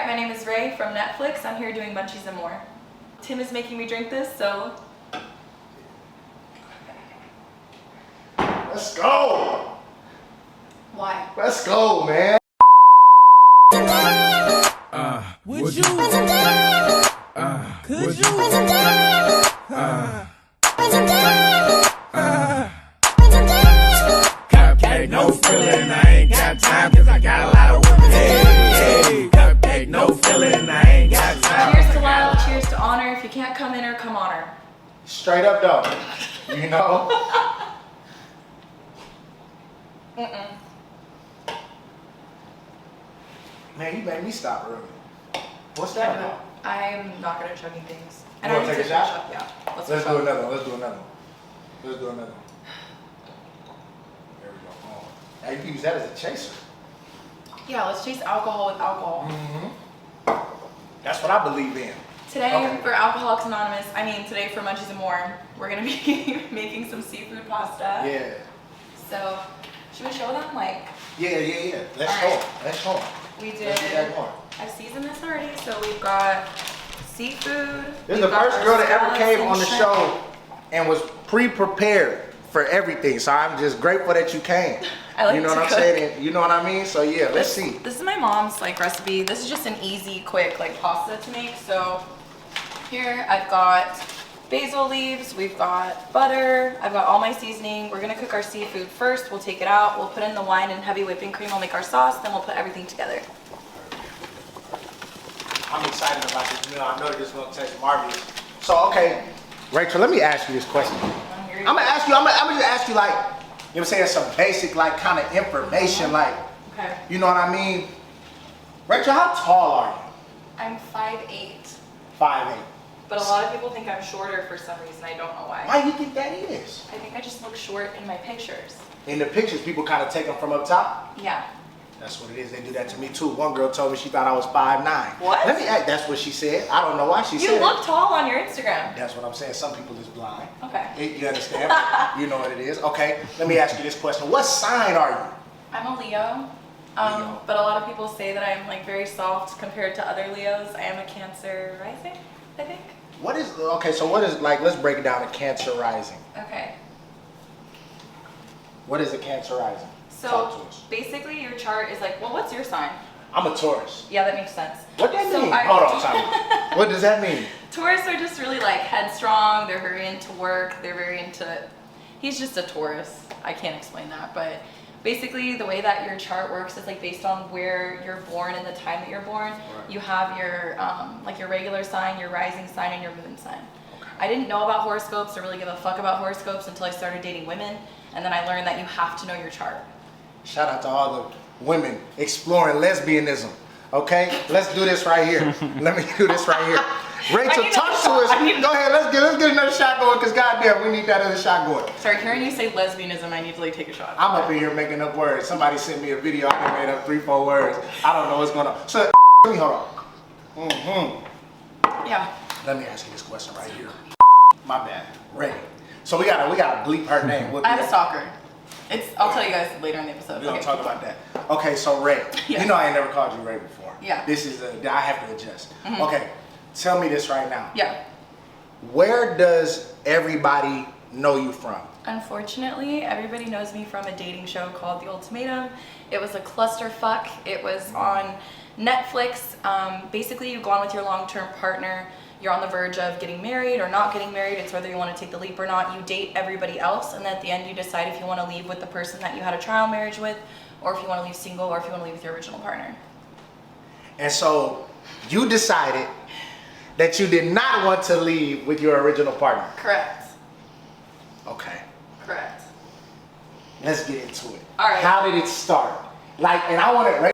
my name is Rae from Netflix. I'm here doing Munchies and Moore. Tim is making me drink this, so... Let's go! Why? Let's go, man! Would you? Could you? Cupcake, no feeling, I ain't got time, cause I got a lot of women. Hey, cupcake, no feeling, I ain't got time. Cheers to love, cheers to honor. If you can't come in her, come on her. Straight up though, you know? Man, you made me stop early. What's that about? I'm not good at chugging things. You wanna take a shot? Yeah. Let's do another one. Let's do another one. Let's do another one. There we go. Oh. Now you can use that as a chaser. Yeah, let's chase alcohol with alcohol. That's what I believe in. Today for Alcoholics Anonymous, today for Munchies and More, we're gonna be making some seafood pasta. Yeah. So, should we show them? Yeah. Let's All go. right. Let's go. We did. Let's get that going. I've seasoned this already, so we've got seafood. This is the first girl that ever came on the show and was pre-prepared for everything. So I'm just grateful that you came. I like you know to what I'm cook. saying? You know what I mean? So yeah, let's see. This is my mom's recipe. This is just an easy, quick pasta to make. So here I've got basil leaves, we've got butter, I've got all my seasoning. We're gonna cook our seafood first. We'll take it out, we'll put in the wine and heavy whipping cream, we'll make our sauce, then we'll put everything together. I'm excited about this meal. I know that this is gonna taste marvelous. So okay, Rachel, let me ask you this question. I'm gonna just ask you you know what I'm saying, some basic kind of information, Okay. you know what I mean? Rachel, how tall are you? I'm 5'8". 5'8". But a lot of people think I'm shorter for some reason. I don't know why. Why do you think that is? I think I just look short in my pictures. In the pictures, people kind of take them from up top. Yeah. That's what it is. They do that to me too. One girl told me she thought I was 5'9". What? Let me ask. That's what she said. I don't know why she said. You look tall on your Instagram. That's what I'm saying. Some people is blind. Okay. You understand? You know what it is. Okay. Let me ask you this question. What sign are you? I'm a Leo. Leo. But a lot of people say that I'm very soft compared to other Leos. I am a Cancer rising, I think. What is okay? So what is let's break it down to Cancer rising. Okay. What is a Cancer rising? Talk So to us. basically your chart is well, what's your sign? I'm a Taurus. Yeah, that makes sense. What that So mean? Hold on, time. What does that mean? Taurus are just really headstrong. They're very into work. They're very into. He's just a Taurus. I can't explain that, but basically the way that your chart works is based on where you're born and the time that you're born. Right. You have your your regular sign, your rising sign, and your moon sign. Okay. I didn't know about horoscopes or really give a fuck about horoscopes until I started dating women, and then I learned that you have to know your chart. Shout out to all the women exploring lesbianism. Okay, let's do this right here. Let me do this right here. Rachel, talk to us. Go ahead, let's get another shot going, because goddamn, we need that other shot going. Sorry, hearing you say lesbianism, I need to take a shot. I'm up in here making up words. Somebody sent me a video, I made up 3-4 words. I don't know what's going on. So, let me hold on. Yeah. Let me ask you this question right here. My bad, Rae. So we gotta bleep her name. I have a stalker. I'll tell you guys later in the episode. We're gonna talk about that. Okay, so Rae, Yes. you know I ain't never called you Rae before. Yeah. This is I have to adjust. Okay, tell me this right now. Yeah. Where does everybody know you from? Unfortunately, everybody knows me from a dating show called The Ultimatum. It was a clusterfuck. It was on Netflix. Basically, you go on with your long-term partner. You're on the verge of getting married or not getting married. It's whether you want to take the leap or not. You date everybody else, and at the end you decide if you want to leave with the person that you had a trial marriage with, or if you want to leave single, or if you want to leave with your original partner. And so you decided that you did not want to leave with your original partner. Correct. Okay. Correct. Let's get into it. All right. How did it start? And I want to, Rae,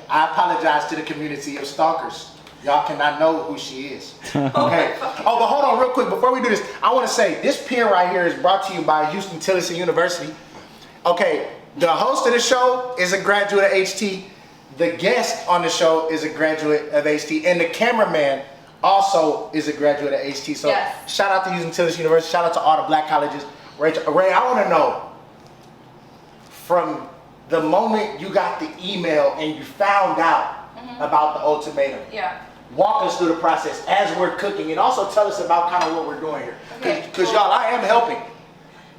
I apologize to the community of stalkers. Y'all cannot know who she is. Okay. Oh, but hold on real quick. Before we do this, I want to say this pen right here is brought to you by Houston Tillotson University. Okay. The host of the show is a graduate of HT. The guest on the show is a graduate of HT. And the cameraman also is a graduate of HT. So yes. Shout out to Houston Tillotson University. Shout out to all the black colleges. Rae, I want to know, from the moment you got the email and you found out about the ultimatum. Yeah. Walk us through the process as we're cooking, and also tell us about kind of what we're doing here. Because cool. y'all, I am helping.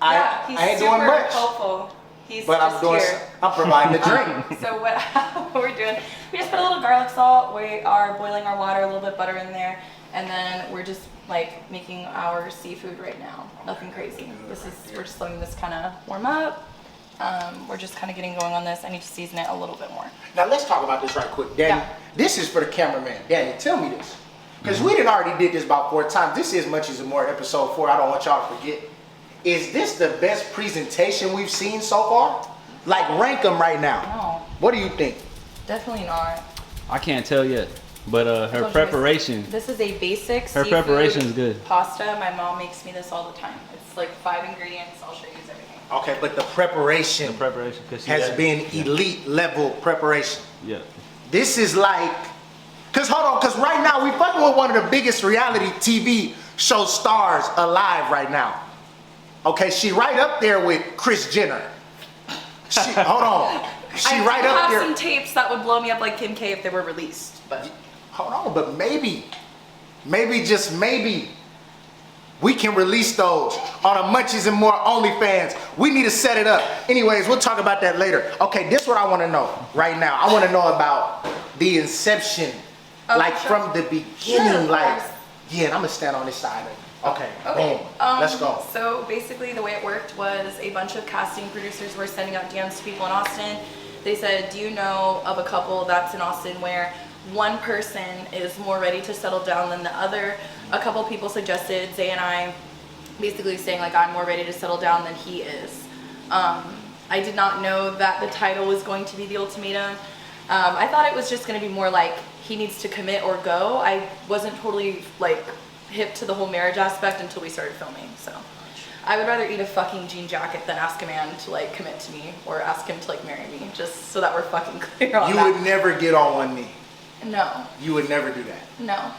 Yeah, he's I ain't super doing much, helpful. He's but just I'm providing the drink. So what we're doing, we just put a little garlic salt. We are boiling our water, a little bit butter in there, and then we're just like making our seafood right now. Nothing crazy. We're just letting this kind of warm up. We're just kind of getting going on this. I need to season it a little bit more. Now let's talk about this right quick, Danny. Yeah. This is for the cameraman. Danny, tell me this, because we done already did this about 4 times. This is Munchies and Moore, episode 4. I don't want y'all to forget. Is this the best presentation we've seen so far? Like, rank them right now. No, What do you think? definitely not. I can't tell yet, but her preparation. This is a basic Her seafood preparation is good. pasta. My mom makes me this all the time. It's like 5 ingredients. I'll show you everything. Okay, but the preparation, The preparation, cause has been elite level preparation. Yeah. This is like, cause hold on, cause right now we fucking with one of the biggest reality TV show stars alive right now. Okay, she right up there with Kris Jenner. Hold on, she I right do up have there. some tapes that would blow me up like Kim K if they were released, but Hold on, but maybe just maybe, we can release those on a Munchies and More OnlyFans. We need to set it up. Anyways, we'll talk about that later. Okay, this is what I want to know right now. I want to know about the inception, like sure. from the beginning. Sure, of like, course. yeah, and I'm gonna stand on this side. Okay, okay. boom. Let's go. So basically the way it worked was a bunch of casting producers were sending out DMs to people in Austin. They said, do you know of a couple that's in Austin where one person is more ready to settle down than the other? A couple people suggested Zay and I, basically saying like, I'm more ready to settle down than he is. I did not know that the title was going to be The Ultimatum. I thought it was just going to be more like he needs to commit or go. I wasn't totally like hip to the whole marriage aspect until we started filming. So I would rather eat a fucking jean jacket than ask a man to like commit to me or ask him to like marry me, just so that we're fucking clear on You that. would never get on one knee. No, You would never do that. no. Shout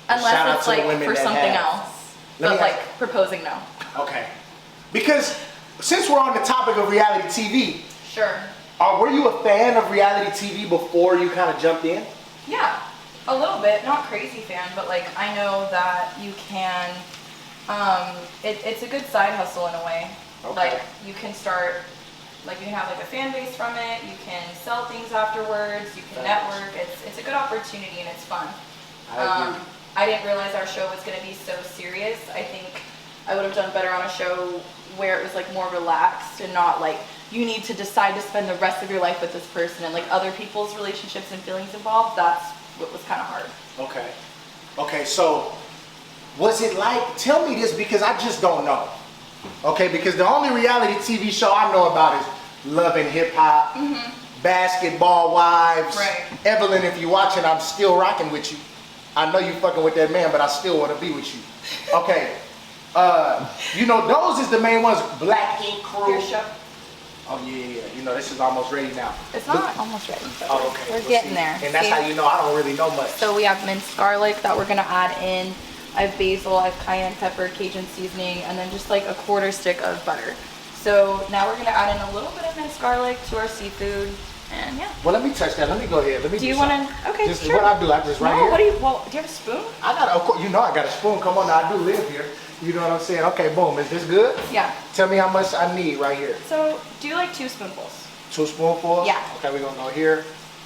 Unless out it's to the like women for that something have. else. Let me But like ask- proposing, no. Okay. Because since we're on the topic of reality TV, Sure. were you a fan of reality TV before you kind of jumped in? Yeah, a little bit. Not crazy fan, but like I know that you can. It's a good side hustle in a way. Okay. Like you can start, like you can have like a fan base from it. You can sell things afterwards. You can Facts. network. It's a good opportunity and it's fun. I agree. I didn't realize our show was going to be so serious. I think I would have done better on a show where it was like more relaxed and not like you need to decide to spend the rest of your life with this person and like other people's relationships and feelings involved. That's what was kind of hard. Okay. Okay, so was it like, tell me this because I just don't know. Okay, because the only reality TV show I know about is Love and Hip Hop, Basketball Wives. Right. Evelyn, if you're watching, I'm still rocking with you. I know you fucking with that man, but I still want to be with you. Okay. You know, those is the main ones. Black Ink Crew. Your show. Oh yeah. You know, this is almost ready now. It's not almost ready. But Oh, okay. We're Well, getting see, there. And that's See? how you know I don't really know much. So we have minced garlic that we're gonna add in. I have basil, I have cayenne pepper, Cajun seasoning, and then just like a quarter stick of butter. So now we're gonna add in a little bit of minced garlic to our seafood, and yeah. Well, let me touch that. Let me go ahead. Let me Do you something. want to? Okay, Just sure. what I do, I just right no, here. what do you? Well, do you have a spoon? I got, of course, you know I got a spoon. Come on now, I do live here. You know what I'm saying? Okay, boom. Is this good? Yeah. Tell me how much I need right here. So do like 2 spoonfuls. 2 spoonfuls? Yeah. Okay, we're gonna go here.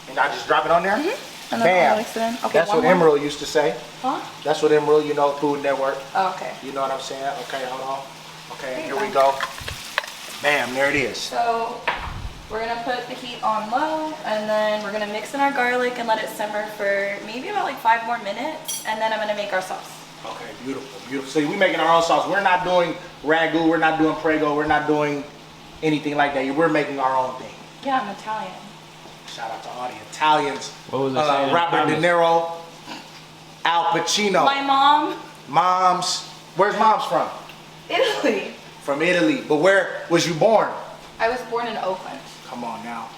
And I just drop it on there? And then Bam. I'll mix it in. Okay, That's one what more. Emerald used to say. Huh? That's what Emerald, you know, Food Network. Oh, okay. You know what I'm saying? Okay, hold on. Okay, Okay, here we fine. go. Bam, there it is. So we're gonna put the heat on low, and then we're gonna mix in our garlic and let it simmer for maybe about like 5 more minutes, and then I'm gonna make our sauce. Okay, beautiful, beautiful. So we're making our own sauce. We're not doing ragu, we're not doing prego, we're not doing anything like that. We're making our own thing. Yeah, I'm Italian. Shout out to all the Italians. What was it saying? Robert De Niro, Al Pacino. My mom, Moms. Where's mom's from? Italy. From Italy. But where was you born? I was born in Oakland, Come on now.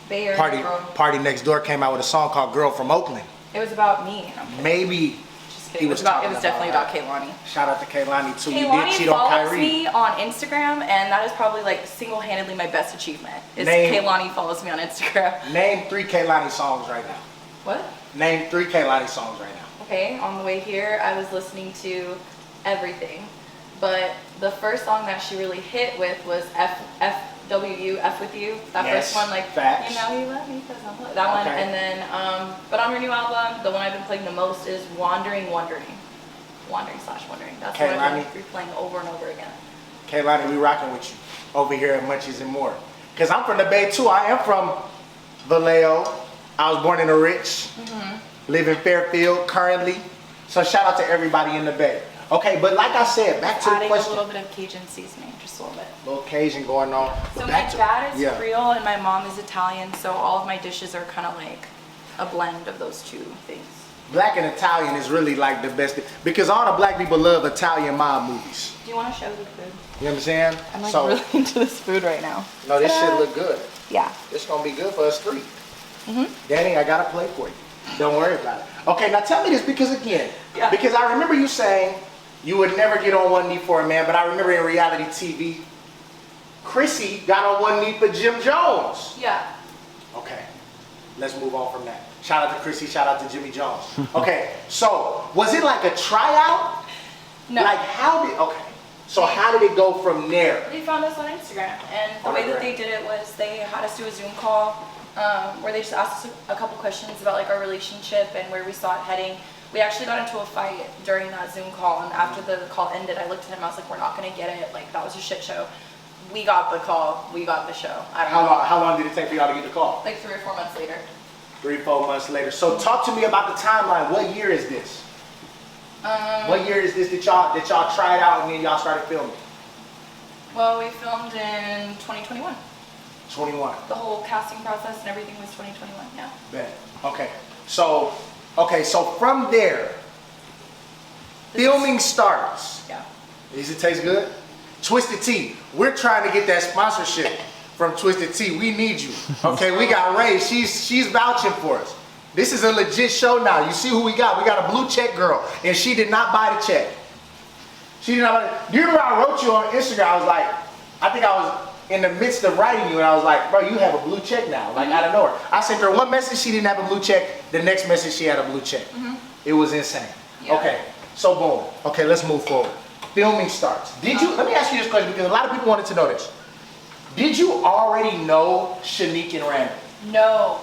Bay Area. Party girl. Party Next Door came out with a song called Girl from Oakland. It was about me. I'm kidding. Maybe. Just He kidding. was It was talking definitely about about Kaylani. Shout out to Kaylani too. You did Kaylani cheat on follows Kyrie. me on Instagram, and that is probably like single-handedly my best achievement. Is Name- Kaylani follows me on Instagram. Name 3 Kaylani songs right now. What? Name 3 Kaylani songs right now. Okay, on the way here, I was listening to everything, but the first song that she really hit with was FWU, F with you. That Yes, first one, like, facts. you know you love me because I'm that one. Okay. And then, but on her new album, the one I've been playing the most is Wandering. That's what I've been replaying over and over again. Kaylani, we rocking with you over here at Munchies and Moore. Cause I'm from the Bay too. I am from Vallejo. I was born in the Rich. Live in Fairfield currently. So shout out to everybody in the Bay. Okay, but like I said, back to the Adding question. a little bit of Cajun seasoning, just a little bit. Little Cajun going on. So But my back to- dad is yeah. Creole and my mom is Italian, so all of my dishes are kind of like a blend of those two things. Black and Italian is really like the best thing, because all the black people love Italian mob movies. Do you want to show the food? You know what I'm saying? I'm like So, really into this food right now. no, this Ta-da. shit look good. Yeah. It's gonna be good for us 3. Danny, I got a plate for you. Don't worry about it. Okay, now tell me this, because again, Yeah. because I remember you saying you would never get on one knee for a man, but I remember in reality TV, Chrissy got on one knee for Jim Jones. Yeah. Okay, let's move on from that. Shout out to Chrissy, shout out to Jimmy Jones. Okay, so was it like a tryout? No. Like so how did it go from there? They found us on Instagram, and the way that they did it was they had us do a Zoom call where they just asked us a couple questions about like our relationship and where we saw it heading. We actually got into a fight during that Zoom call, and after the call ended, I looked at him, I was like, we're not gonna get it, like that was a shit show. We got the call, we got the show. I don't know. How long did it take for y'all to get the call? Like 3 or 4 months later. 3-4 months later. So talk to me about the timeline. What year is this? What year is this that y'all tried out and then y'all started filming? Well, we filmed in 2021. 21. The whole casting process and everything was 2021, yeah. Bet. Okay. So from there, filming starts. Yeah. Does it taste good? Twisted Tea. We're trying to get that sponsorship from Twisted Tea. We need you. Okay, we got Rae. She's vouching for us. This is a legit show now. You see who we got? We got a blue check girl, and she did not buy the check. She did not buy it. Do you remember I wrote you on Instagram? I was like, I think I was in the midst of writing you, and I was like, bro, you have a blue check now, like out of nowhere. I sent her one message, she didn't have a blue check. The next message, she had a blue check. It was insane. Yeah. Okay, so boom. Okay, let's move forward. Filming starts. Let me ask you this question, because a lot of people wanted to know this. Did you already know Shanique and Randall? No.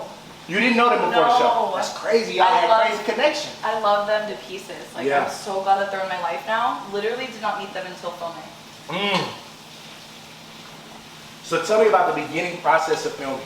You didn't know them before the show? No. That's crazy. Y'all had crazy connection. I love them to pieces. Like, Yeah. I'm so glad that they're in my life now. Literally did not meet them until filming. So tell me about the beginning process of filming.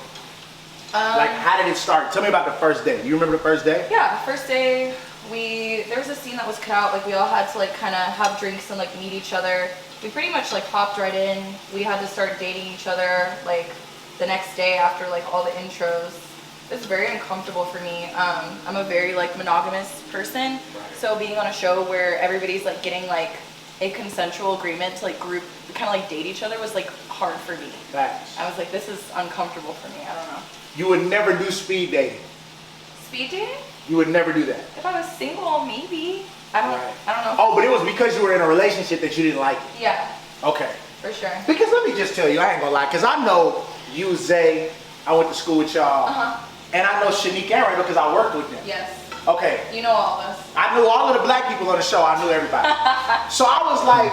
Like, how did it start? Tell me about the first day. Do you remember the first day? Yeah, the first day, there was a scene that was cut out. Like, we all had to, like, kind of have drinks and, like, meet each other. We pretty much, like, hopped right in. We had to start dating each other, like, the next day after, like, all the intros. It was very uncomfortable for me. I'm a very, like, monogamous person. So being on a show where everybody's, like, getting, like, a consensual agreement to, like, group, kind of, like, date each other was, like, hard for me. Facts. I was like, this is uncomfortable for me. I don't know. You would never do speed dating. Speed dating? You would never do that. If I was single, maybe. I don't know. Oh, but it was because you were in a relationship that you didn't like it. Yeah, Okay. for sure. Because let me just tell you, I ain't gonna lie, because I know you, Zay, I went to school with y'all, and I know Shanique and Randall because I worked with them. Yes. Okay. You know all of us. I knew all of the black people on the show. I knew everybody. So I was like,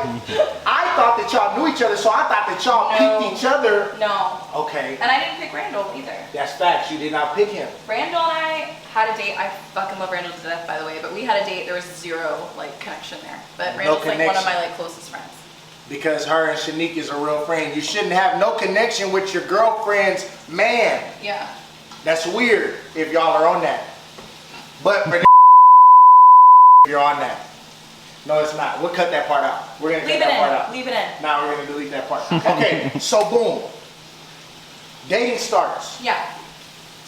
I thought that y'all knew each other, so I thought that y'all picked each other. No. Okay. And I didn't pick Randall either. That's facts. You did not pick him. Randall and I had a date. I fucking love Randall to death, by the way. But we had a date. There was zero, like, connection there. But Randall's, like, one of my, like, closest friends. Because her and Shanique is a real friend. You shouldn't have no connection with your girlfriend's man. Yeah. That's weird if y'all are on that. But for you're on that. No, it's not. We'll cut that part out. We're going to cut that part out. Leave it in. Now we're going to delete that part. Okay, so boom. Dating starts. Yeah.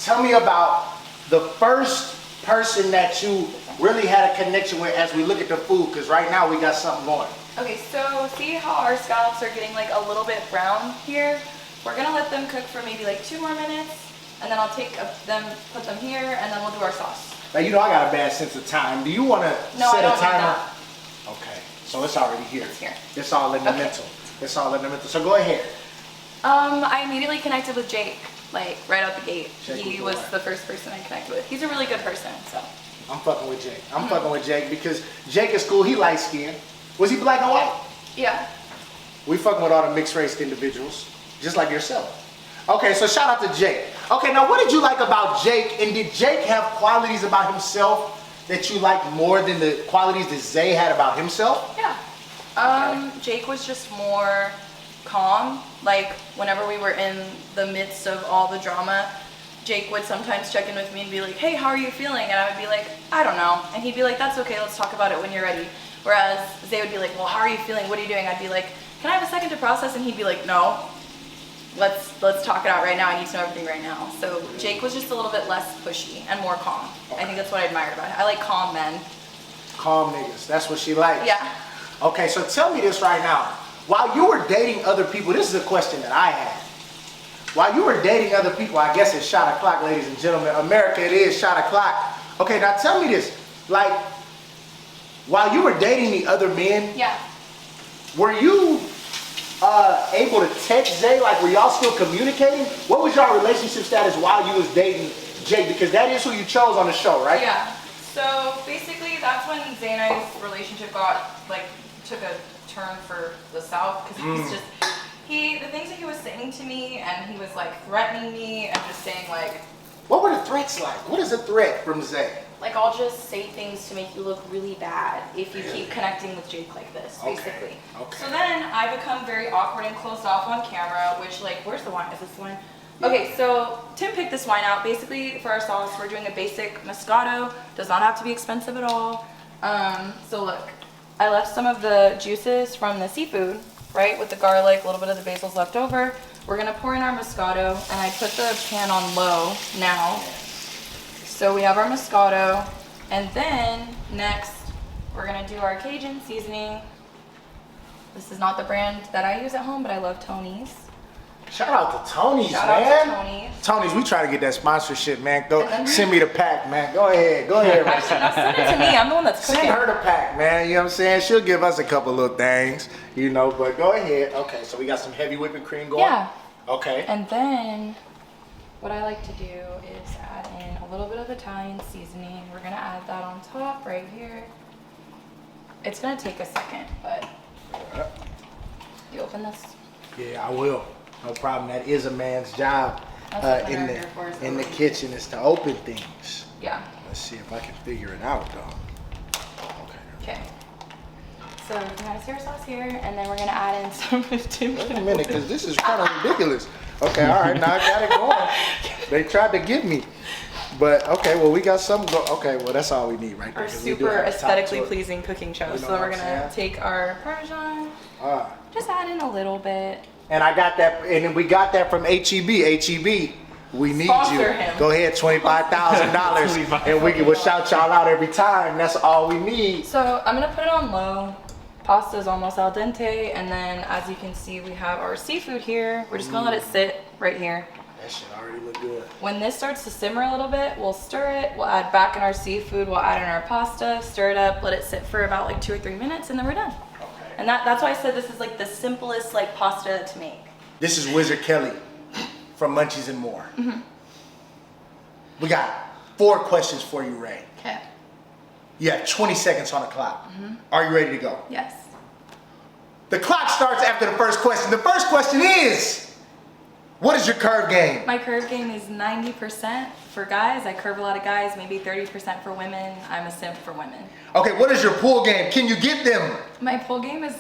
Tell me about the first person that you really had a connection with as we look at the food, because right now we got something going. Okay, so see how our scallops are getting, like, a little bit brown here? We're going to let them cook for maybe, like, 2 more minutes, and then I'll take them, put them here, and then we'll do our sauce. Now, you know I got a bad sense of time. Do you want to set a timer? Okay, so it's already here. It's here. It's all in the mental. It's all in the mental. So go ahead. I immediately connected with Jake. like right out the gate. Jake He was was the the first person I connected with. He's a really good person, so. I'm fucking with Jake. I'm fucking with Jake because Jake is cool. He light skinned. Was he black and white? Yeah. We fucking with all the mixed race individuals, just like yourself. Okay, so shout out to Jake. Okay, now what did you like about Jake? And did Jake have qualities about himself that you liked more than the qualities that Zay had about himself? Yeah. Jake was just more calm. Like whenever we were in the midst of all the drama, Jake would sometimes check in with me and be like, hey, how are you feeling? And I would be like, I don't know. And he'd be like, that's okay, let's talk about it when you're ready. Whereas Zay would be like, well, how are you feeling? What are you doing? I'd be like, can I have a second to process? And he'd be like, no, let's talk it out right now. I need to know everything right now. So Jake was just a little bit less pushy and more calm. I think that's what I admired about it. I like calm men. Calm niggas, that's what she likes. Yeah. Okay, so tell me this right now. While you were dating other people, this is a question that I had. While you were dating other people, I guess it's shot o'clock, ladies and gentlemen. America, it is shot o'clock. Okay, now tell me this. Like, while you were dating the other men, Yeah. were you able to text Zay? Like, were y'all still communicating? What was your relationship status while you was dating Jake? Because that is who you chose on the show, right? Yeah. So basically, that's when Zay and I's relationship took a turn for the south because he's just the things that he was saying to me, and he was like threatening me and just saying like. What were the threats like? What is a threat from Zay? Like, I'll just say things to make you look really bad if you keep connecting with Jake like this, basically. Okay. So then I become very awkward and closed off on camera, which, like, where's the wine? Is this the wine? Okay, so Tim picked this wine out. Basically, for our sauce, we're doing a basic Moscato. Does not have to be expensive at all. So look, I left some of the juices from the seafood, right, with the garlic, a little bit of the basil's left over. We're gonna pour in our Moscato, and I put the pan on low now. So we have our Moscato, and then next we're gonna do our Cajun seasoning. This is not the brand that I use at home, but I love Tony's. Shout out to Tony's, Shout man. out to Tony's. Tony's, we try to get that sponsorship, man. Go And then- send me the pack, man. Go ahead, Rae. Actually, no, send it to me. I'm the one that's Send cooking. her the pack, man. You know what I'm saying? She'll give us a couple little things, you know, but go ahead. Okay, so we got some heavy whipping cream going. Yeah. Okay. And then what I like to do is add in a little bit of Italian seasoning. We're gonna add that on top right here. It's gonna take a second, but you open this. Yeah, I will. No problem. That is a man's job That's what in they're here for, is the opening. kitchen is to open things. Yeah. Let's see if I can figure it out, though. Okay. So we're gonna have soy sauce here, and then we're gonna add in some of Tim. Wait a minute, because this is kind of ridiculous. Okay, all right, now I got it going. They tried to get me. But, okay, well, we got some. Okay, well, that's all we need right there. Our 'cause we do super have a top aesthetically to it. pleasing cooking show. You know So what we're I'm gonna saying? take our Parmesan, just add in a little bit. And I got that, and we got that from HEB. HEB, we need Sponsor you. him. Go ahead, $25,000, and we will shout y'all out every time. That's all we need. So I'm gonna put it on low. Pasta is almost al dente, and then as you can see, we have our seafood here. We're just gonna let it sit right here. That shit already look good. When this starts to simmer a little bit, we'll stir it. We'll add back in our seafood. We'll add in our pasta, stir it up, let it sit for about like 2 or 3 minutes, and then we're done. Okay. And that's why I said this is like the simplest like pasta to make. This is Wizard Kelly from Munchies and Moore. We got 4 questions for you, Rae. Okay. You have 20 seconds on the clock. Are you ready to go? Yes. The clock starts after the first question. The first question is, what is your curve game? My curve game is 90% for guys. I curve a lot of guys, maybe 30% for women. I'm a simp for women. Okay, what is your pool game? Can you get them? My pull game is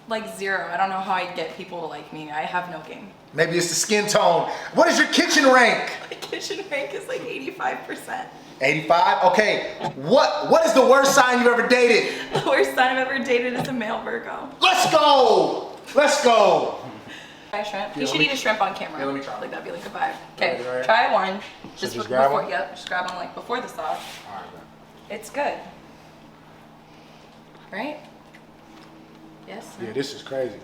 like 0. I don't know how I get people to like me. I have no game. Maybe it's the skin tone. What is your kitchen rank? My kitchen rank is like 85%. 85? Okay. What is the worst sign you've ever dated? The worst sign I've ever dated is a male Virgo. Let's go! Let's go! Try shrimp. Yeah, You should let me- eat a shrimp on camera. Yeah, let me try. Like that'd be like a vibe. Okay, Right. try one. Just Just grab before. one? Yep, just grab one like before the sauce. Alright, man. It's good. Right? Yes. Yeah, this is crazy.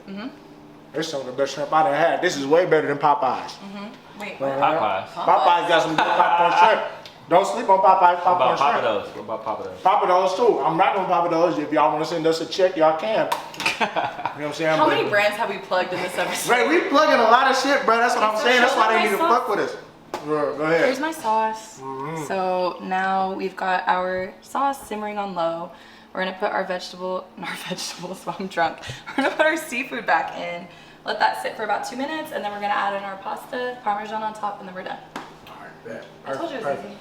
This is some of the best shrimp I done had. This is way better than Popeyes. Wait. Right. What? Popeyes. Popeyes got some good popcorn shrimp. Don't sleep on Popeyes What popcorn about shrimp. Papados? What about Papados? Papados too. I'm not gonna Papados. If y'all want to send us a check, y'all can. You know what I'm saying? How But- many brands have we plugged in this episode? Ray, we plugging a lot of shit, bro. That's what I'm saying. That's why they need to fuck with us. Go ahead. Here's my sauce. So now we've got our sauce simmering on low. We're gonna put our vegetables, while I'm drunk. We're gonna put our seafood back in, let that sit for about 2 minutes, and then we're gonna add in our pasta, Parmesan on top, and then we're done. All right, bet. I told you it was easy.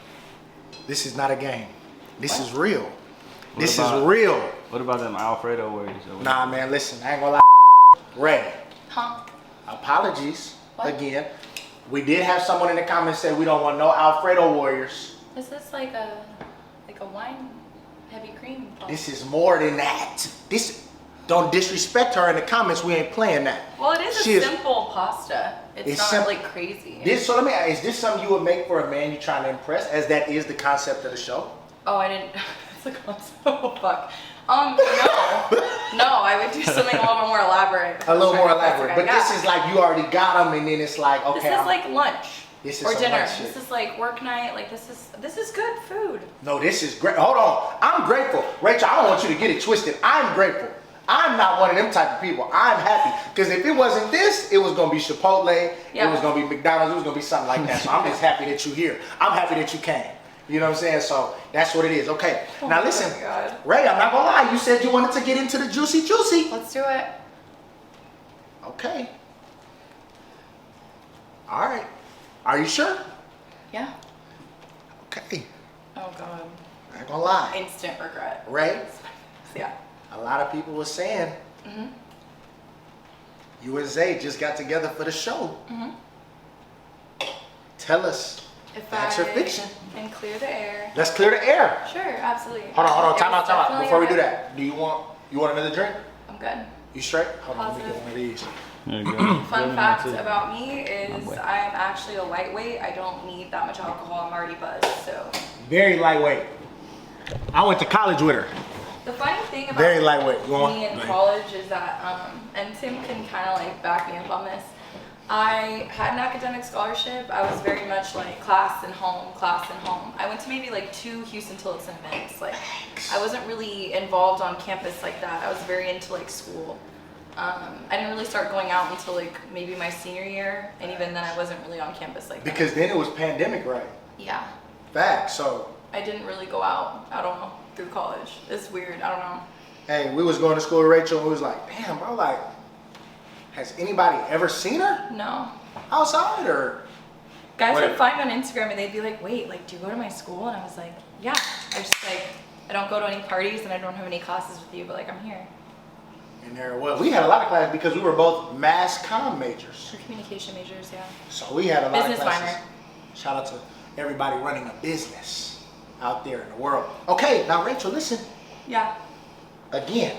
This is not a game. This What? is real. This about- is real. What about them Alfredo words? Nah, man, listen, I ain't gonna lie. Rae, Huh? apologies What? again. We did have someone in the comments say we don't want no Alfredo warriors. Is this like a wine heavy cream? This is more than that. Don't disrespect her in the comments. We ain't playing that. Well, it is She a is- simple pasta. It's not simple. like crazy. So let me ask, is this something you would make for a man you're trying to impress, as that is the concept of the show? Oh, I didn't. It's a concept. Oh, fuck. No, I would do something a little bit more elaborate. A little more That's elaborate. okay. But Yeah. this is like you already got them, and then it's like, okay. This is like lunch. This is or some dinner. lunch shit. This is like work night. Like this is good food. No, this is great. Hold on. I'm grateful. Rachel, I don't want you to get it twisted. I'm grateful. I'm not one of them type of people. I'm happy. Because if it wasn't this, it was going to be Chipotle. Yeah. It was going to be McDonald's. It was going to be something like that. So I'm just happy that you're here. I'm happy that you came. You know what I'm saying? So that's what it is. Okay. Oh now my listen. God. Rae, I'm not going to lie. You said you wanted to get into the juicy. Let's do it. Okay. All right. Are you sure? Yeah. Okay. Oh God. I ain't going to lie. Instant regret. Rae, Yeah. a lot of people were saying you and Zay just got together for the show. Tell us. If Facts I or fiction? can clear the air. Let's clear the air. Sure, absolutely. Hold on. It Time was out. definitely Before we a do rip. that, do you want another drink? I'm good. You straight? Hold on, let me Positive. get one of these. There you go. Fun fact about me is I am actually a lightweight. I don't need that much alcohol. I'm already buzzed. So Very lightweight. I went to college with her. the funny thing about Very lightweight. Go on. me in college is that, and Tim can kind of like back me up on this. I had an academic scholarship. I was very much like class and home, class and home. I went to maybe like 2 Houston Tillotson events. Like I wasn't really involved on campus like that. I was very into like school. I didn't really start going out until like maybe my senior year, and even then I wasn't really on campus like that. Because then it was pandemic, right? Yeah, Fact. So, I didn't really go out. I don't know, through college. It's weird. I don't know. hey, we was going to school with Rachel, and we was like, damn, bro, like, has anybody ever seen her No. outside or? Guys Wait. would find me on Instagram and they'd be like, wait, like, do you go to my school? And I was like, yeah. I just like, I don't go to any parties and I don't have any classes with you, but like, I'm here. And there, well, we had a lot of classes because we were both mass comm majors. For communication majors, yeah. So we had a lot Business of classes. minor. Shout out to everybody running a business out there in the world. Okay, now Rachel, listen. Yeah. Again,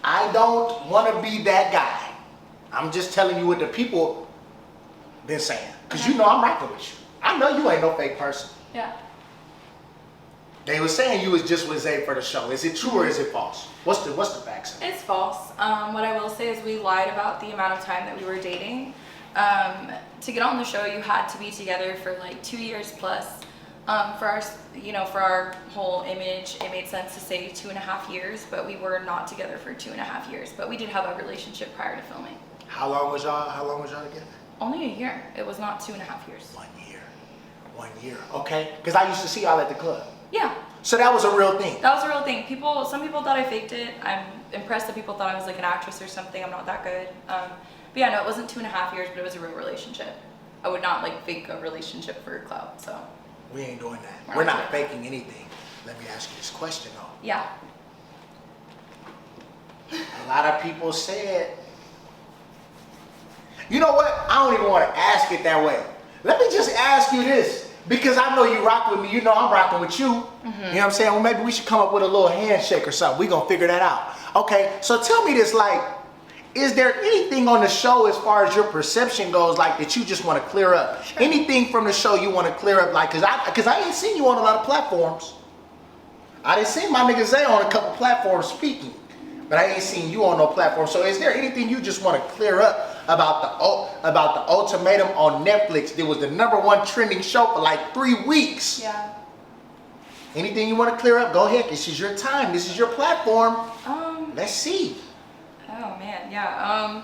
I don't want to be that guy. I'm just telling you what the people been saying. Because you know I'm rocking with you. I know you ain't no fake person. Yeah. They were saying you was just with Zay for the show. Is it true or is it false? What's the facts? It's false. What I will say is we lied about the amount of time that we were dating. To get on the show, you had to be together for like 2 years plus. For our, for our whole image, it made sense to say 2.5 years, but we were not together for 2.5 years. But we did have a relationship prior to filming. How long was y'all together? Only a year. It was not 2.5 years. 1 year. 1 year. Okay. Because I used to see y'all at the club. Yeah, So that was a real thing. that was a real thing. Some people thought I faked it. I'm impressed that people thought I was like an actress or something. I'm not that good. But yeah, no, it wasn't 2.5 years, but it was a real relationship. I would not like fake a relationship for clout. So We ain't doing that. Not We're not doing that. faking anything. Let me ask you this question though. yeah, A lot of people said, you know what? I don't even want to ask it that way. Let me just ask you this. Because I know you rock with me, you know I'm rocking with you. You know what I'm saying? Well, maybe we should come up with a little handshake or something. We're going to figure that out. Okay, so tell me this, like, is there anything on the show as far as your perception goes, like, that you just want to clear up? Sure. Anything from the show you want to clear up? Like, because I ain't seen you on a lot of platforms. I done seen my nigga Zay on a couple platforms speaking, but I ain't seen you on no platform. So is there anything you just want to clear up about the Ultimatum on Netflix? It was the #1 trending show for like 3 weeks. yeah. Anything you want to clear up? Go ahead. This is your time. This is your platform. Let's see. Oh man, yeah.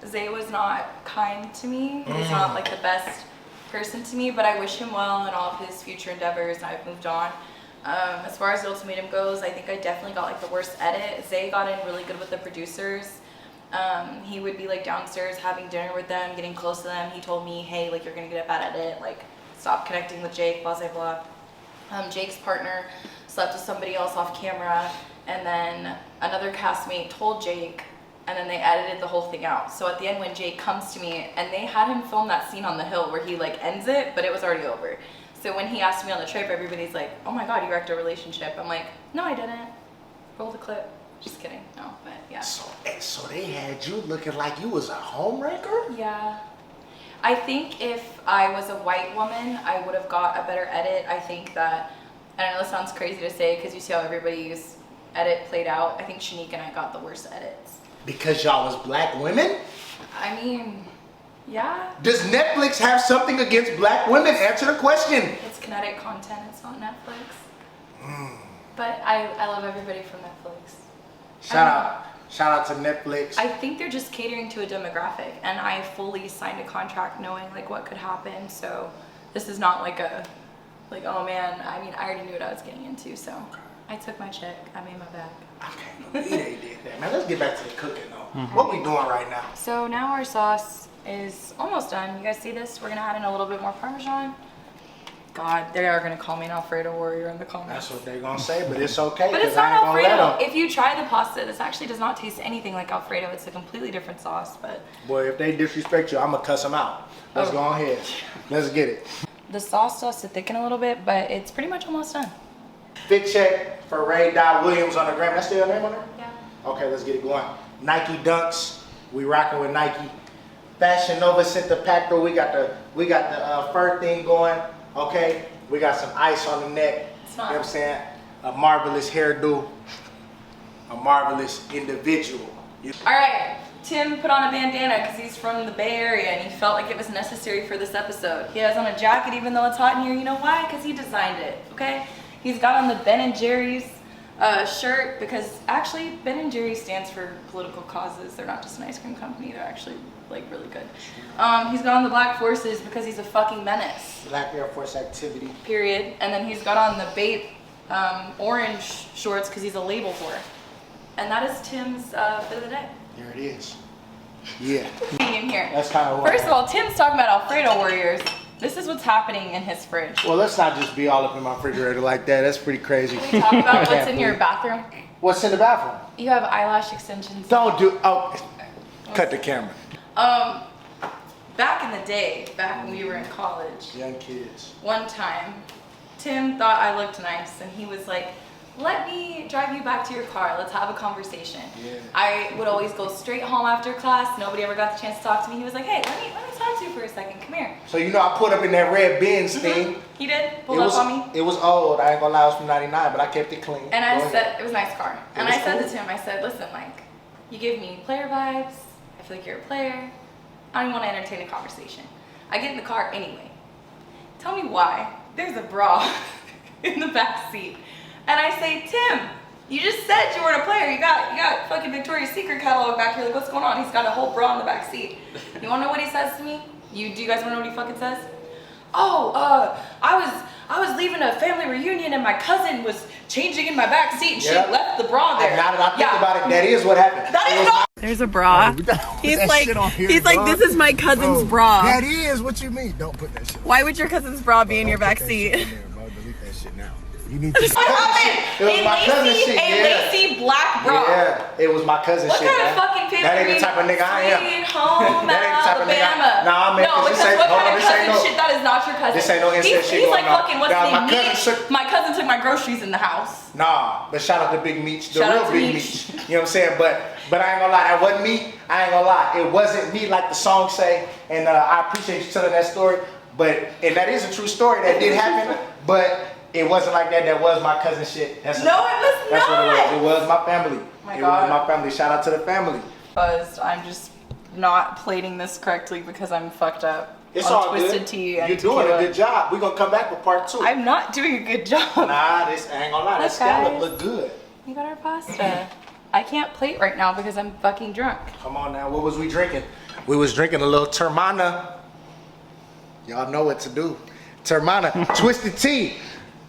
Zay was not kind to me. He's not like the best person to me, but I wish him well in all of his future endeavors, and I've moved on. As far as the Ultimatum goes, I think I definitely got like the worst edit. Zay got in really good with the producers. He would be like downstairs having dinner with them, getting close to them. He told me, hey, like you're gonna get a bad edit, like stop connecting with Jake, blah, blah, blah. Jake's partner slept with somebody else off camera, and then another castmate told Jake, and then they edited the whole thing out. So at the end when Jake comes to me, and they had him film that scene on the hill where he like ends it, but it was already over. So when he asked me on the trip, everybody's like, oh my God, you wrecked a relationship. I'm like, no, I didn't. Roll the clip. Just kidding. No, but yeah. So they had you looking like you was a homewrecker? Yeah. I think if I was a white woman, I would have got a better edit. I think that, and I know this sounds crazy to say because you see how everybody's edit played out. I think Shanique and I got the worst edits. Because y'all was black women? I mean, yeah. Does Netflix have something against black women? Answer the question. It's kinetic content. It's not Netflix. But I love everybody from Netflix. Shout out to Netflix. I think they're just catering to a demographic, and I fully signed a contract knowing like what could happen. So this is not like a, like, oh man, I mean, I already knew what I was getting into. So I took my check. I made my back. I can't believe they did that. Man, let's get back to the cooking though. What we doing right now? So now our sauce is almost done. You guys see this? We're gonna add in a little bit more Parmesan. God, they are gonna call me an Alfredo warrior in the comments. That's what they're gonna say, but it's okay. But it's not Alfredo. If you try the pasta, this actually does not taste anything like Alfredo. It's a completely different sauce, but. Boy, if they disrespect you, I'm gonna cuss them out. Let's go ahead. Let's get it. The sauce still has to thicken a little bit, but it's pretty much almost done. Fit check for Rae Williams on the gram. That's still your name on there? Yeah. Okay, let's get it going. Nike Dunks. We rocking with Nike. Fashion Nova sent the pack through. We got the fur thing going. Okay, we got some ice on the neck. It's You not. know what I'm saying? A marvelous hairdo. A marvelous individual. All right, Tim put on a bandana because he's from the Bay Area and he felt like it was necessary for this episode. He has on a jacket even though it's hot in here. You know why? Because he designed it, okay? He's got on the Ben & Jerry's shirt because actually Ben & Jerry's stands for political causes. They're not just an ice cream company. They're actually like really good. He's got on the Black Forces because he's a fucking menace. Black Air Force activity. Period. And then he's got on the Bape orange shorts because he's a label whore. And that is Tim's fit of the day. There it is. Yeah. In here. That's kind of First of all, Tim's talking about Alfredo warriors. This is what's happening in his fridge. Well, let's not just be all up in my refrigerator like that. That's pretty crazy. Can we talk about what's in your bathroom? What's in the bathroom? You have eyelash extensions. Don't do. Oh, cut the camera. Back in the day, back when we were in college, Young kids. one time, Tim thought I looked nice, and he was like, let me drive you back to your car. Let's have a conversation. Yeah. I would always go straight home after class. Nobody ever got the chance to talk to me. He was like, hey, let me talk to you for a second. Come here. So you know I put up in that red Benz thing. He did. It Pulled up was on me. It was old. I ain't gonna lie, it was from '99, but I kept it clean. And I Go said, ahead. it was a nice car. And was I said cool. to him, I said, listen, like, you give me player vibes. I feel like you're a player. I don't even want to entertain a conversation. I get in the car anyway. Tell me why there's a bra in the back seat. And I say, Tim, you just said you weren't a player. You got fucking Victoria's Secret catalog back here. Like, what's going on? He's got a whole bra in the back seat. You wanna know what he says to me? Do you guys wanna know what he fucking says? Oh, I was leaving a family reunion and my cousin was changing in my back seat and she Yep. left the bra there. Now that I think about it, that is what happened. That is not. There's a bra. He's like, this is my cousin's bra. That is what you mean. Don't put that shit. Why would your cousin's bra be in your back seat? Delete that shit now. You need to. What happened? It was my cousin shit. A lacy black bra. Yeah, it was my cousin What shit. kind man. of fucking picture? That ain't the type of nigga I am. Sweet home That ain't the type of nigga I- Alabama. Nah, man, No, 'cause this because ain't- what hold on, kind of this ain't cousin no- shit? That is not your cousin. This ain't no incest shit He's going like on. fucking, what's Nah, his my name? cousin Meech. My cousin took my groceries in the house. Nah, but shout out to Big Meech, the Shout real out to Big Meech. Meech. You know what I'm saying? But I ain't gonna lie, that wasn't me. I ain't gonna lie, it wasn't me like the song say. And I appreciate you telling that story. And that is a true story that did happen. But it wasn't like that. That was my cousin shit. That's No, it was That's not. what it was. It was my family. My it God. was my family. Shout out to the family. Buzzed. I'm just not plating this correctly because I'm fucked up. It's on all twisted good. tea and You're doing tequila. a good job. We're gonna come back with part 2. I'm not doing a good job. Nah, I ain't gonna lie. That Look, scallop guys. look good. We got our pasta. I can't plate right now because I'm fucking drunk. Come on now. What was we drinking? We was drinking a little Termana. Y'all know what to do. Termana, Twisted Tea.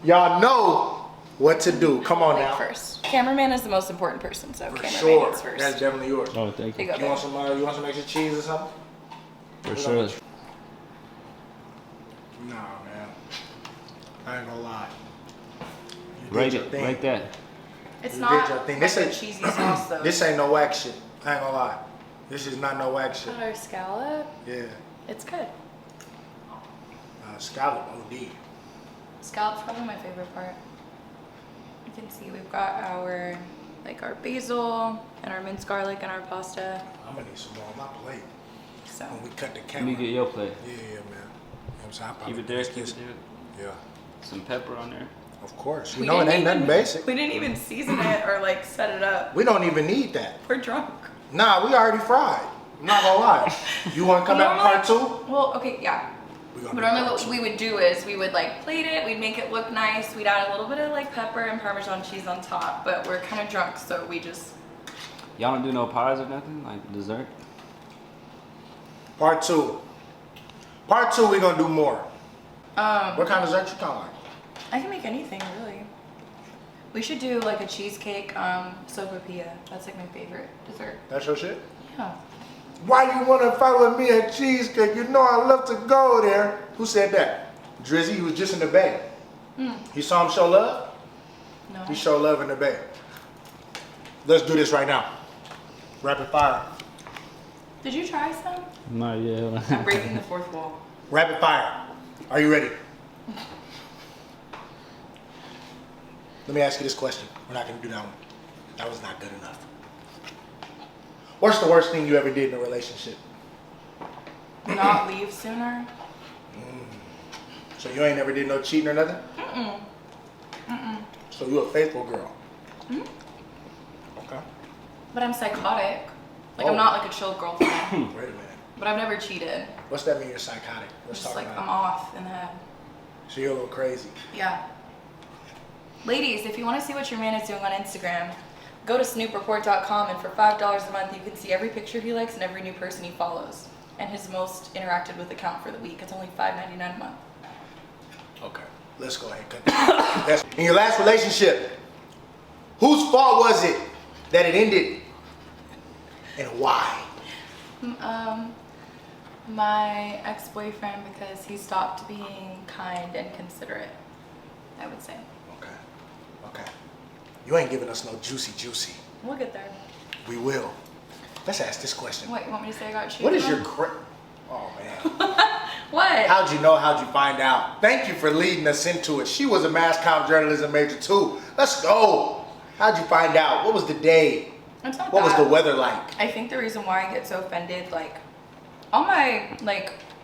Y'all know what to do. Come on now. First. Cameraman is the most important person, so For cameraman sure. is first. That's definitely yours. Oh, thank you. You want some extra cheese or something? For sure. Nah, man. I ain't gonna lie. You Rate did your it. thing. Rate that. It's You not did your thing. like This a ain't- cheesy sauce though. This ain't no whack shit. I ain't gonna lie. This is not no whack shit. Our scallop. Yeah. It's good. Scallop OD. Scallop's probably my favorite part. You can see we've got our basil and our minced garlic and our pasta. I'm gonna need some more on my plate So when we cut the Let camera. me get your plate. Yeah, man. You know what I'm saying? I Keep probably it there. miss Keep this. it there. Yeah, Some pepper on there. of course. You we know it didn't ain't nothing even- basic. We didn't even season it or set it up. We don't even need that. We're drunk. Nah, we already fried. I'm not gonna lie. You wanna come back part two? Well, okay, yeah. We gonna But do normally part what two. we would do is we would plate it, we'd make it look nice, we'd add a little bit of pepper and Parmesan cheese on top, but we're kind of drunk, so we just, Y'all don't do no pies or nothing? Like dessert? Part two. Part two, we gonna do more. what What kind of dessert you kind of like? I can make anything really. We should do a cheesecake, sopapilla. That's my favorite dessert. That's your shit? Yeah. Why you wanna fight with me at Cheesecake? You know I love to go there. Who said that? Drizzy, he was just in the Bay. You saw him show love? No. He showed love in the Bay. Let's do this right now. Rapid fire. Did you try some? Not yet. I'm breaking the fourth wall. Rapid fire. Are you ready? Let me ask you this question. We're not gonna do that one. That was not good enough. What's the worst thing you ever did in a relationship? Not leave sooner? So you ain't never did no cheating or nothing? So you a faithful girl? Okay. But I'm psychotic. Oh. I'm not a chill girlfriend. Wait a minute. But I've never cheated. What's that mean you're psychotic? Let's Just talk about I'm it. off in the head. So you're a little crazy. Yeah. Ladies, if you want to see what your man is doing on Instagram, go to snoopreport.com and for $5 a month you can see every picture he likes and every new person he follows. And his most interacted with account for the week. It's only $5.99 a month. Okay. Let's go ahead and cut that. In your last relationship, whose fault was it that it ended? And why? My ex-boyfriend, because he stopped being kind and considerate, I would say. Okay. Okay. You ain't giving us no juicy. We'll get there. We will. Let's ask this question. What, you want me to say I got cheated What is your on? Oh man. What? How'd you know? How'd you find out? Thank you for leading us into it. She was a mass comm journalism major too. Let's go. How'd you find out? What was the day? It's not What was that. the weather like? I think the reason why I get so offended, all my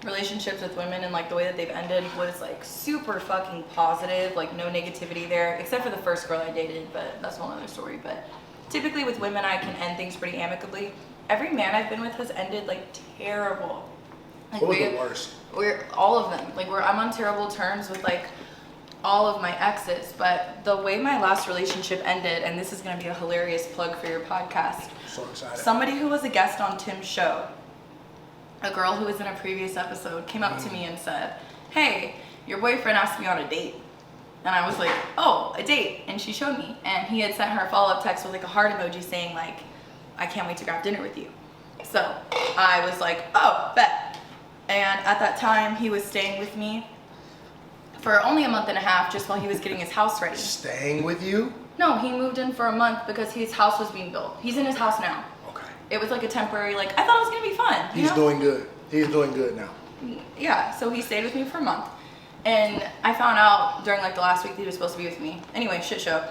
relationships with women and the way that they've ended was super fucking positive, no negativity there, except for the first girl I dated, but that's a whole other story. But typically with women I can end things pretty amicably. Every man I've been with has ended terrible. What was the worst? We're all of them. I'm on terrible terms with all of my exes, but the way my last relationship ended, and this is gonna be a hilarious plug for your podcast. So excited. Somebody who was a guest on Tim's show, a girl who was in a previous episode, came up to me and said, "Hey, your boyfriend asked me on a date." And I was like, "Oh, a date." And she showed me. And he had sent her a follow-up text with a heart emoji saying "I can't wait to grab dinner with you." So I was like, "Oh, bet." And at that time, he was staying with me for only a month and a half just while he was getting his house ready. Staying with you? No, he moved in for a month because his house was being built. He's in his house now. Okay. It was a temporary, I thought it was gonna be fun. you He's know? doing good. He's doing good now. Yeah, so he stayed with me for a month. And I found out during the last week that he was supposed to be with me. Anyway, shit show.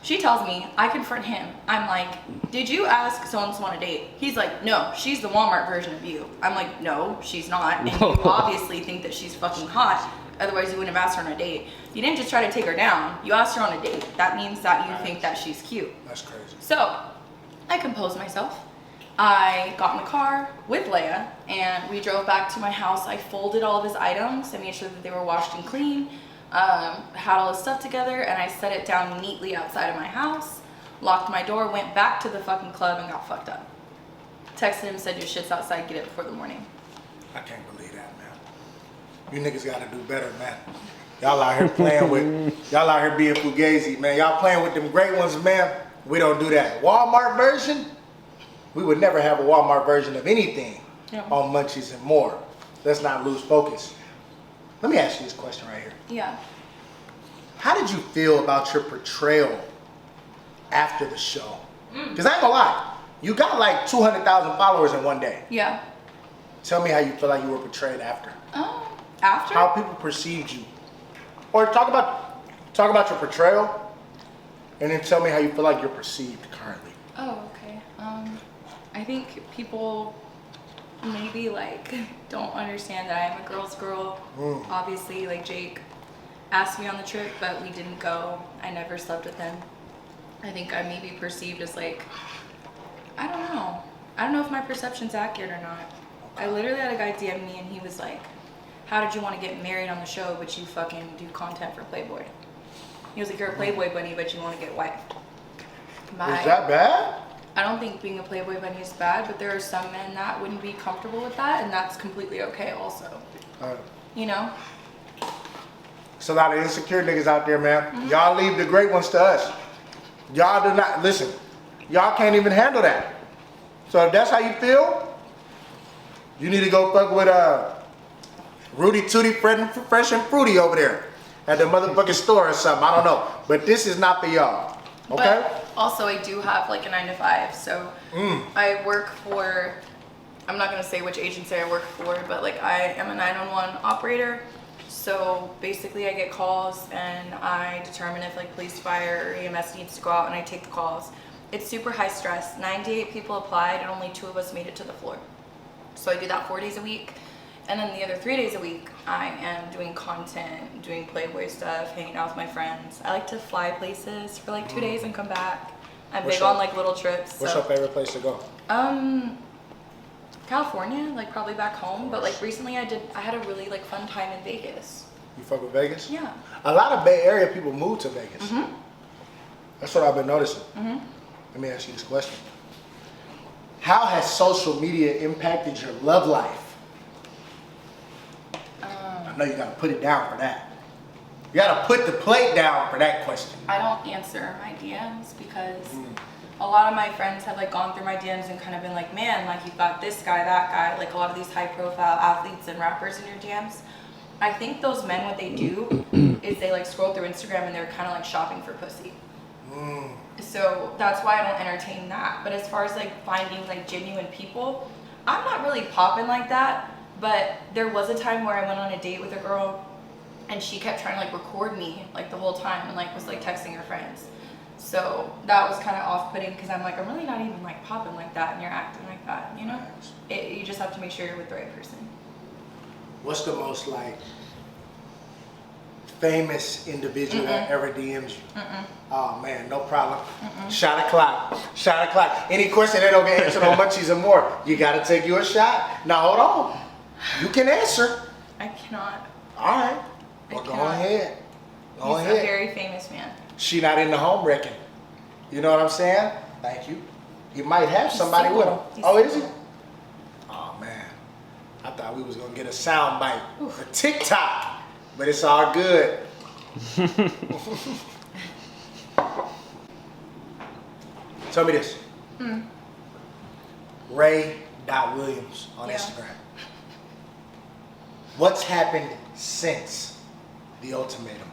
She tells me, I confront him. I'm like, "Did you ask so-and-so on a date?" He's like, "No, she's the Walmart version of you." I'm like, "No, she's not. And you obviously think that she's fucking hot. Otherwise you wouldn't have asked her on a date. You didn't just try to take her down. You asked her on a date. That means that you think that she's cute." That's crazy. So I composed myself. I got in the car with Leia and we drove back to my house. I folded all of his items. I made sure that they were washed and clean. Had all his stuff together and I set it down neatly outside of my house. Locked my door, went back to the fucking club and got fucked up. Texted him, said, "Your shit's outside, get it before the morning." I can't believe that, man. You niggas gotta do better, man. Y'all out here playing with, y'all out here being fugazi, man. Y'all playing with them great ones, man. We don't do that. Walmart version, we would never have a Walmart version of anything on Munchies and Moore. Let's not lose focus. Let me ask you this question right here. Yeah. How did you feel about your portrayal after the show? Because I ain't gonna lie, you got like 200,000 followers in one day. Yeah. Tell me how you feel like you were portrayed after. After? How people perceived you. Or talk about your portrayal, and then tell me how you feel like you're perceived currently. Oh, okay. I think people maybe like don't understand that I am a girl's girl. Obviously, like Jake asked me on the trip, but we didn't go. I never slept with him. I think I may be perceived as like, I don't know. I don't know if my perception's accurate or not. I literally had a guy DM me and he was like, how did you want to get married on the show, but you fucking do content for Playboy? He was like, you're a Playboy bunny, but you want to get wifed. Is that bad? I don't think being a Playboy bunny is bad, but there are some men that wouldn't be comfortable with that, and that's completely okay also. You know? It's a lot of insecure niggas out there, man. Y'all leave the great ones to us. Y'all do not, listen, y'all can't even handle that. So if that's how you feel, you need to go fuck with Rudy Tooty Fresh and Fruity over there at the motherfucking store or something. I don't know. But this is not for y'all. Okay? But also, I do have like a 9 to 5, so I work for, I'm not gonna say which agency I work for, but like I am a 911 operator. So basically I get calls and I determine if like police, fire, or EMS needs to go out, and I take the calls. It's super high stress. 98 people applied and only 2 of us made it to the floor. So I do that 4 days a week. And then the other 3 days a week, I am doing content, doing Playboy stuff, hanging out with my friends. I like to fly places for like 2 days and come back. I'm big on like little trips. What's your favorite place to go? California, like probably back home. But like recently I had a really like fun time in Vegas. You fuck with Vegas? Yeah. A lot of Bay Area people move to Vegas. That's what I've been noticing. Let me ask you this question. How has social media impacted your love life? I know you gotta put it down for that. You gotta put the plate down for that question. I don't answer my DMs because a lot of my friends have like gone through my DMs and kind of been like, man, like you've got this guy, that guy, like a lot of these high profile athletes and rappers in your DMs. I think those men, what they do is they like scroll through Instagram and they're kind of like shopping for pussy. So that's why I don't entertain that. But as far as like finding like genuine people, I'm not really popping like that. But there was a time where I went on a date with a girl and she kept trying to like record me like the whole time and like was like texting her friends. So that was kind of off-putting because I'm like, I'm really not even like popping like that and you're acting like that, you know? You just have to make sure you're with the right person. What's the most like famous individual that ever DMs you? Oh man, no problem. Shot o'clock. Shot o'clock. Any question that don't get answered on Munchies and More, you gotta take you a shot. Now hold on. You can answer. I cannot. All right. Well, go ahead. Go He's ahead. a very famous man. She not in the home wrecking. You know what I'm saying? Thank you. He might have somebody with him. Oh, is he? Oh man. I thought we was gonna get a sound bite, a TikTok, but it's all good. Tell me this. Rae Williams on Instagram. What's happened since the Ultimatum?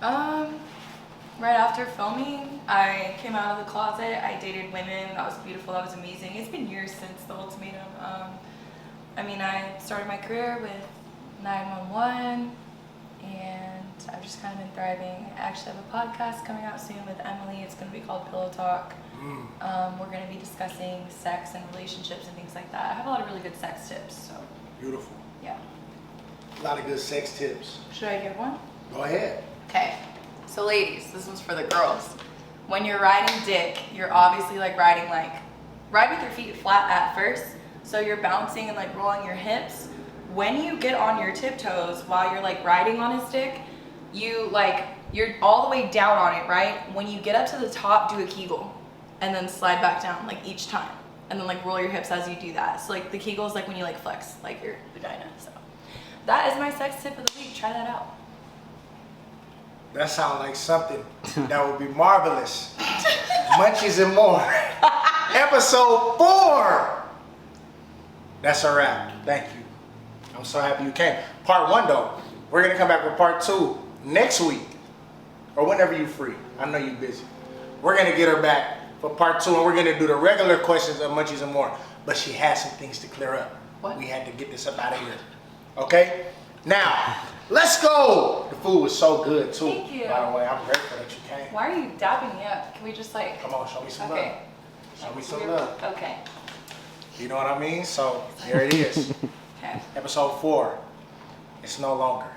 Right after filming, I came out of the closet. I dated women. That was beautiful. That was amazing. It's been years since the Ultimatum. I mean, I started my career with 911, and I've just kind of been thriving. I actually have a podcast coming out soon with Emily. It's going to be called Pillow Talk. We're going to be discussing sex and relationships and things like that. I have a lot of really good sex tips. So Beautiful. yeah. A lot of good sex tips. Should I give one? Go ahead. Okay. So ladies, this one's for the girls. When you're riding dick, you're obviously like ride with your feet flat at first. So you're bouncing and like rolling your hips. When you get on your tiptoes while you're like riding on his dick, you're all the way down on it, right? When you get up to the top, do a Kegel and then slide back down like each time. And then like roll your hips as you do that. So like the Kegel is like when you like flex like your vagina. So that is my sex tip of the week. Try that out. That sounds like something that would be marvelous. Munchies and More. Episode 4. That's a wrap. Thank you. I'm so happy you came. Part 1 though. We're gonna come back with part 2 next week. Or whenever you're free. I know you're busy. We're gonna get her back for part 2 and we're gonna do the regular questions of Munchies and More. But she has some things to clear up. What? We had to get this up out of here. Okay? Now, let's go! The food was so good too. Thank you. By the way, I'm grateful that you came. Why are you dapping me up? Can we just like? Come on, show me some Okay. love. Show me some love. Okay. You know what I mean? So, here it is. Okay. Episode 4. It's no longer.